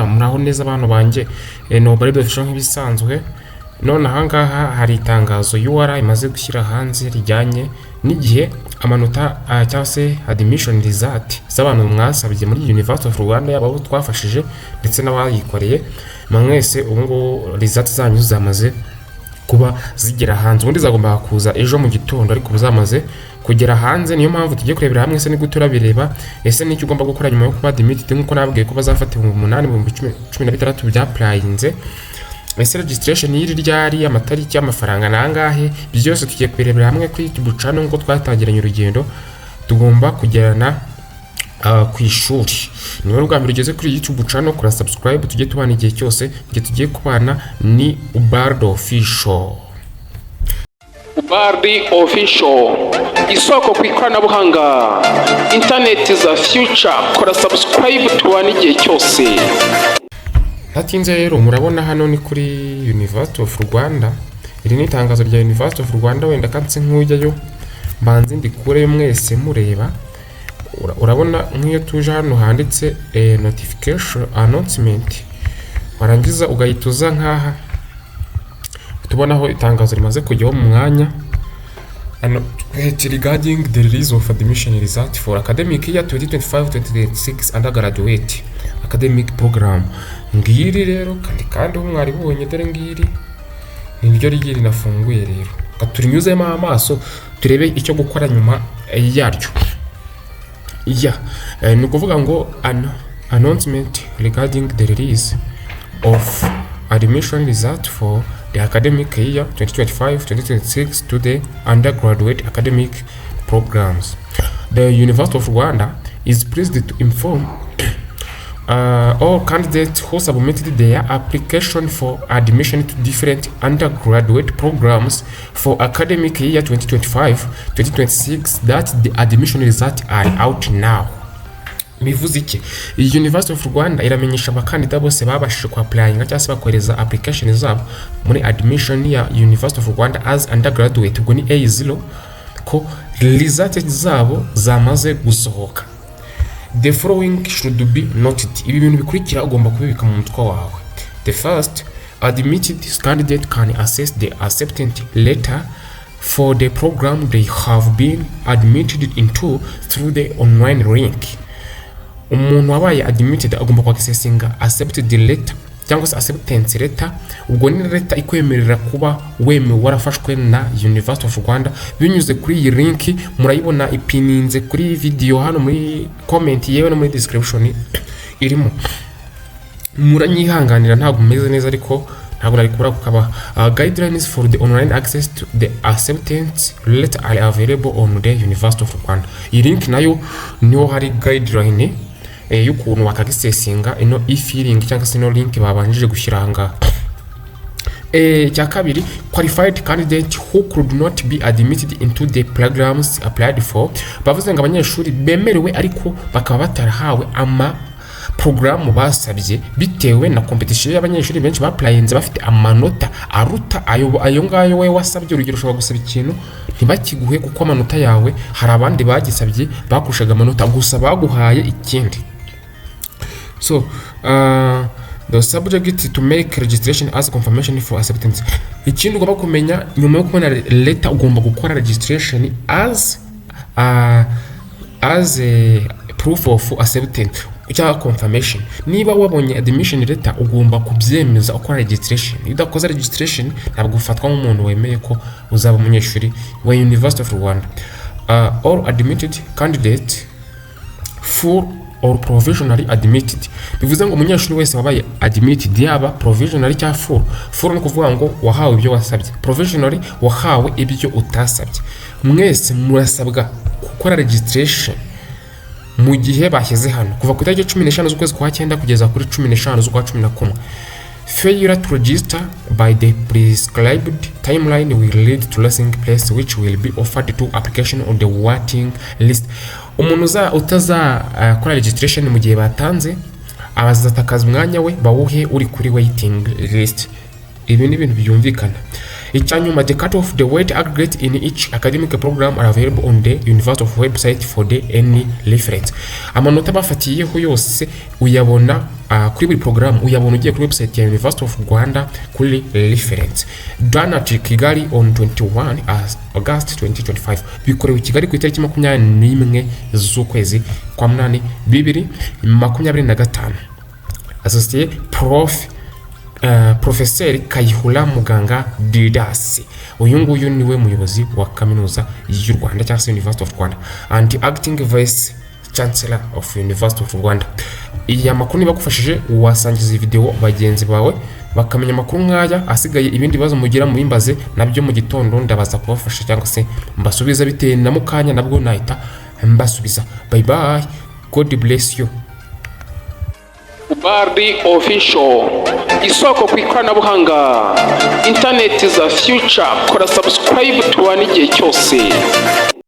muraho neza abantu banje nobari dufasha nk'ibisanzwe none ahangaha hari itangazo UR imaze gushyira hanze rijyanye n'igihe amanota cyangwa se admission result z'abantu mwasabye muri University of Rwanda yabo twafashije ndetse n'abayikoreye mwese ubungu result zanyu zamaze kuba zigera hanze ubundi zagomba kuza ejo mu gitondo ariko buzamaze kugera hanze niyo mpamvu tugiye kurebera hamwe se ni gutura bireba ese ni cyo ugomba gukora nyuma yo kuba admitted nkuko nabwiye ko bazafata 8,16 bya applyinze ese registration yiri ryari amatariki y'amafaranga nangahe byose tugiye kwirebera hamwe kuri YouTube channel ngo twatangiranye urugendo tugomba kugerana ku ishuri niba rwa mbere ugeze kuri YouTube channel kora subscribe tujye tubana igihe cyose tugiye kubana ni Ubalde official Ubalde official isoko ku ikoranabuhanga internet za future kora subscribe tubana igihe cyose. Hatinze rero murabona hano ni kuri University of Rwanda iri ni itangazo rya University of Rwanda wenda kanse nkujyayo mbanze ndikureyo mwese mureba urabona nk'iyo tuje hano handitse notification announcement warangiza ugahituza nkaha tubonaho itangazo rimaze kujyaho mu mwanya regarding the release of admission result for academic year 2025-2026 undergraduate academic program ngiri rero kandi umwari bonye dore ngiri niryo rigiri nafunguye rero katurinyuzemo amaso turebe icyo gukora nyuma yaryo ni ukuvuga ngo announcement regarding the release of admission result for the academic year 2025-2026 to the undergraduate academic programs. The University of Rwanda is pleased to inform all candidates who submitted their application for admission to different undergraduate programs for academic year 2025-2026 that the admission results are out now. Bivuze iki University of Rwanda iramenyesha abakandida bose babashije ku applyinga cyangwa se bakoreza application zabo muri admission ya University of Rwanda as undergraduate ubwo ni A0 ko results zabo zamaze gusohoka. The following should be noted. Ibi bintu bikurikira ugomba kubibika mu mutwe wawe. The first, admitted candidate can access the acceptance letter for the program they have been admitted into through the online link. Umuntu wabaye admitted agomba kwaksesinga accepted letter cyangwa se acceptance letter ubwo ni letter ikwemerera kuba wemewe warafashwe na University of Rwanda binyuze kuri iyi link murayibona ipininze kuri video hano muri comment yewe no muri description irimo muranyihanganira ntabwo meze neza ariko ntabwo nari kubura kukaba guidelines for the online access to the acceptance letter are available on the University of Rwanda. Iyi link nayo niho hari guideline y'ukuntu wakagisesinga ino e-feeling cyangwa se no link babanjije gushyira hanga. Cya kabiri, qualified candidate who could not be admitted into the programs applied for. Bavuze ngo abanyeshuri bemerewe ariko bakaba batarahawe ama programu basabye bitewe na competition y'abanyeshuri benshi bapplyinze bafite amanota aruta ayo ngayo we wasabye. Urugero ushobora gusaba ikintu ntibakiguhe kuko amanota yawe hari abandi bagisabye bakushaga amanota gusa baguhaye ikindi. So the subject to make registration as confirmation for acceptance. Ikindi ugomba kumenya nyuma yo kubona letter ugomba gukora registration as a proof of acceptance cyangwa confirmation. Niba wabonye admission letter ugomba kubyemeza ukora registration. Iyo udakoze registration ntabwo ufatwa nk'umuntu wemeye ko uzaba umunyeshuri wa University of Rwanda. All admitted candidate full or provisionally admitted. Bivuze ngo umunyeshuri wese wabaye admitted yaba provisionally cyangwa full no kuvuga ngo wahawe ibyo wasabye, provisionally wahawe ibyo utasabye. Mwese murasabwa gukora registration mu gihe bashyize hano kuva ku itariki 15 z'ukwezi kwa 9 kugeza kuri 15 z'ukwa 11. Failure to register by the prescribed timeline will lead to losing place which will be offered to application on the waiting list. Umuntu utazakora registration mu gihe batanze abazatakaza umwanya we bawuhe uri kuri waiting list. Ibi ni ibintu byumvikana. Icyanyuma, the cut of the weight aggregate in each academic program are available on the University of website for the any reference. Amanota bafatiyeho yose uyabona kuri buri program, uyabona ugiye kuri website ya University of Rwanda kuri reference. Done at Kigali on 21 August 2025. Bikorewe Kigali ku itariki 21 z'ukwezi kwa munani 2025. Associate Professor Kayihura Muganga Didas. Uyu nguyu niwe muyobozi wa kaminuza y'u Rwanda cyangwa se University of Rwanda and acting vice chancellor of University of Rwanda. Iyi makuru nibagufashije wasangiza iyi video bagenzi bawe bakamenya makuru nkaya. Asigaye ibindi bibazo mugira mubimbaze nabyo mu gitondo ndabaza kubafasha cyangwa se mbasubiza bitewe na mukanya nabwo nahita mbasubiza. Bye bye, God bless you. Ubalde official, isoko ku ikoranabuhanga, internet za future. Kora subscribe tubane igihe cyose.